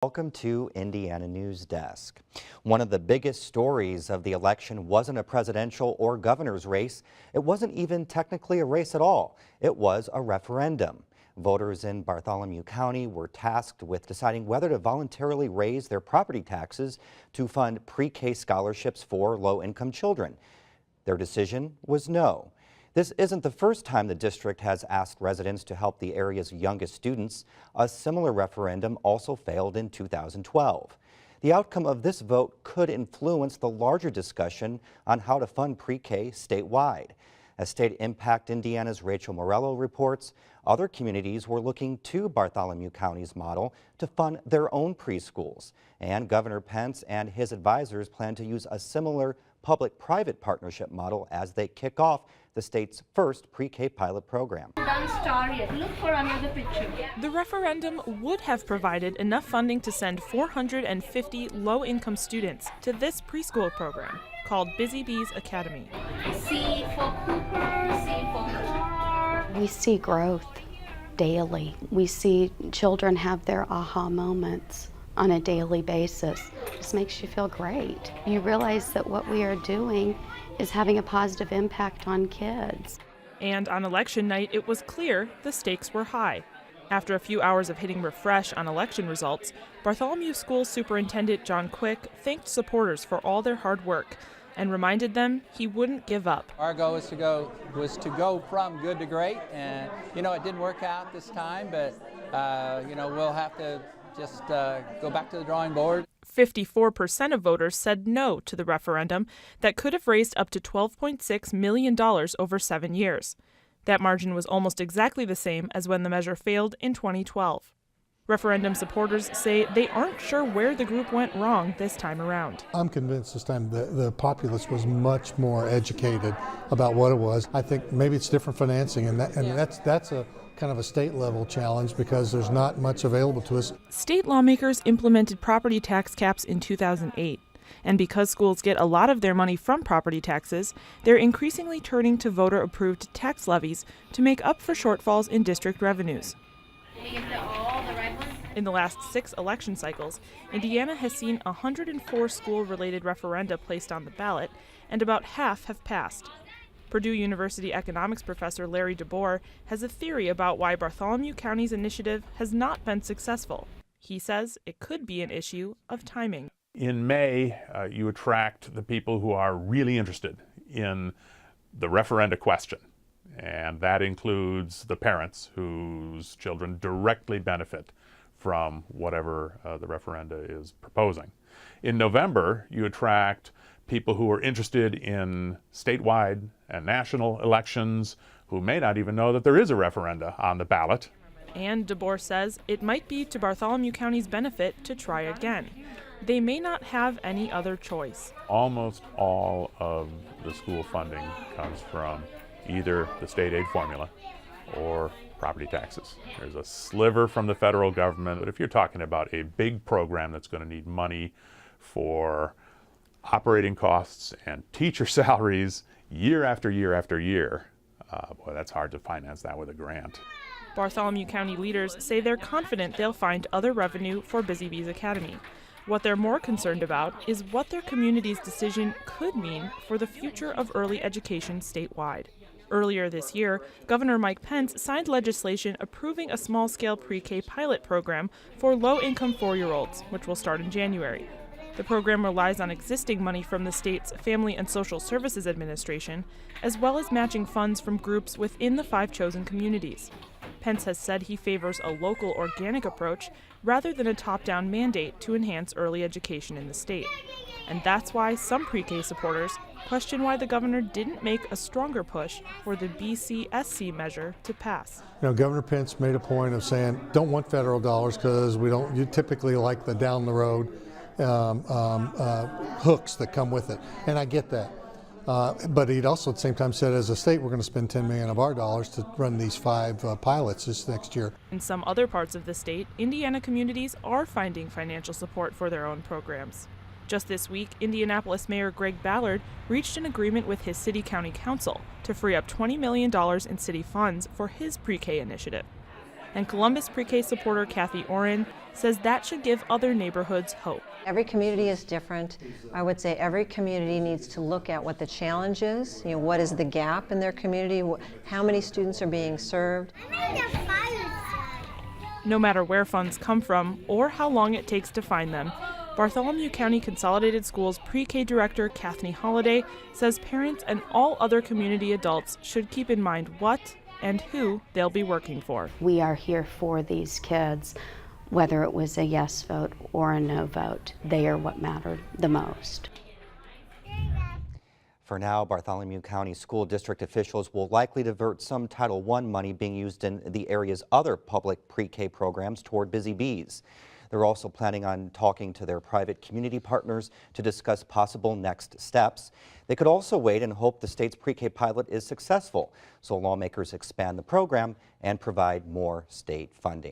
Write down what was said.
Welcome to Indiana News Desk. One of the biggest stories of the election wasn't a presidential or governor's race. It wasn't even technically a race at all. It was a referendum. Voters in Bartholomew County were tasked with deciding whether to voluntarily raise their property taxes to fund pre-K scholarships for low-income children. Their decision was no. This isn't the first time the district has asked residents to help the area's youngest students. A similar referendum also failed in 2012. The outcome of this vote could influence the larger discussion on how to fund pre-K statewide. As State Impact Indiana's Rachel Morello reports, other communities were looking to Bartholomew County's model to fund their own preschools. And Governor Pence and his advisors plan to use a similar public-private partnership model as they kick off the state's first pre-K pilot program. Look for another picture. The referendum would have provided enough funding to send 450 low-income students to this preschool program called Busy Bees Academy. C for Cooper, C for car. We see growth daily. We see children have their aha moments on a daily basis. It just makes you feel great. You realize that what we are doing is having a positive impact on kids. And on election night, it was clear the stakes were high. After a few hours of hitting refresh on election results, Bartholomew School Superintendent John Quick thanked supporters for all their hard work and reminded them he wouldn't give up. Our goal was to go from good to great, and it didn't work out this time, but we'll have to just go back to the drawing board. 54% of voters said no to the referendum that could have raised up to $12.6 million over 7 years. That margin was almost exactly the same as when the measure failed in 2012. Referendum supporters say they aren't sure where the group went wrong this time around. I'm convinced this time the populace was much more educated about what it was. I think maybe it's different financing, and that's a kind of a state level challenge because there's not much available to us. State lawmakers implemented property tax caps in 2008. And because schools get a lot of their money from property taxes, they're increasingly turning to voter-approved tax levies to make up for shortfalls in district revenues. In the last 6 election cycles, Indiana has seen 104 school-related referenda placed on the ballot, and about half have passed. Purdue University economics professor Larry DeBoer has a theory about why Bartholomew County's initiative has not been successful. He says it could be an issue of timing. In May, you attract the people who are really interested in the referenda question, and that includes the parents whose children directly benefit from whatever the referenda is proposing. In November, you attract people who are interested in statewide and national elections who may not even know that there is a referenda on the ballot. And DeBoer says it might be to Bartholomew County's benefit to try again. They may not have any other choice. Almost all of the school funding comes from either the state aid formula or property taxes. There's a sliver from the federal government, but if you're talking about a big program that's going to need money for operating costs and teacher salaries year after year after year, boy, that's hard to finance that with a grant. Bartholomew County leaders say they're confident they'll find other revenue for Busy Bees Academy. What they're more concerned about is what their community's decision could mean for the future of early education statewide. Earlier this year, Governor Mike Pence signed legislation approving a small-scale pre-K pilot program for low-income 4-year-olds, which will start in January. The program relies on existing money from the state's Family and Social Services Administration, as well as matching funds from groups within the 5 chosen communities. Pence has said he favors a local organic approach rather than a top-down mandate to enhance early education in the state. And that's why some pre-K supporters question why the governor didn't make a stronger push for the BCSC measure to pass. Governor Pence made a point of saying, don't want federal dollars because you typically like the down the road hooks that come with it. And I get that. But he'd also at the same time said, as a state, we're going to spend $10 million of our dollars to run these 5 pilots this next year. In some other parts of the state, Indiana communities are finding financial support for their own programs. Just this week, Indianapolis Mayor Greg Ballard reached an agreement with his city-county council to free up $20 million in city funds for his pre-K initiative. And Columbus Pre-K supporter Kathy Oren says that should give other neighborhoods hope. Every community is different. I would say every community needs to look at what the challenge is, what is the gap in their community, how many students are being served. No matter where funds come from or how long it takes to find them, Bartholomew County Consolidated Schools Pre-K Director Kathleen Holliday says parents and all other community adults should keep in mind what and who they'll be working for. We are here for these kids, whether it was a yes vote or a no vote. They are what mattered the most. For now, Bartholomew County School District officials will likely divert some Title I money being used in the area's other public pre-K programs toward Busy Bees. They're also planning on talking to their private community partners to discuss possible next steps. They could also wait and hope the state's pre-K pilot is successful, so lawmakers expand the program and provide more state funding.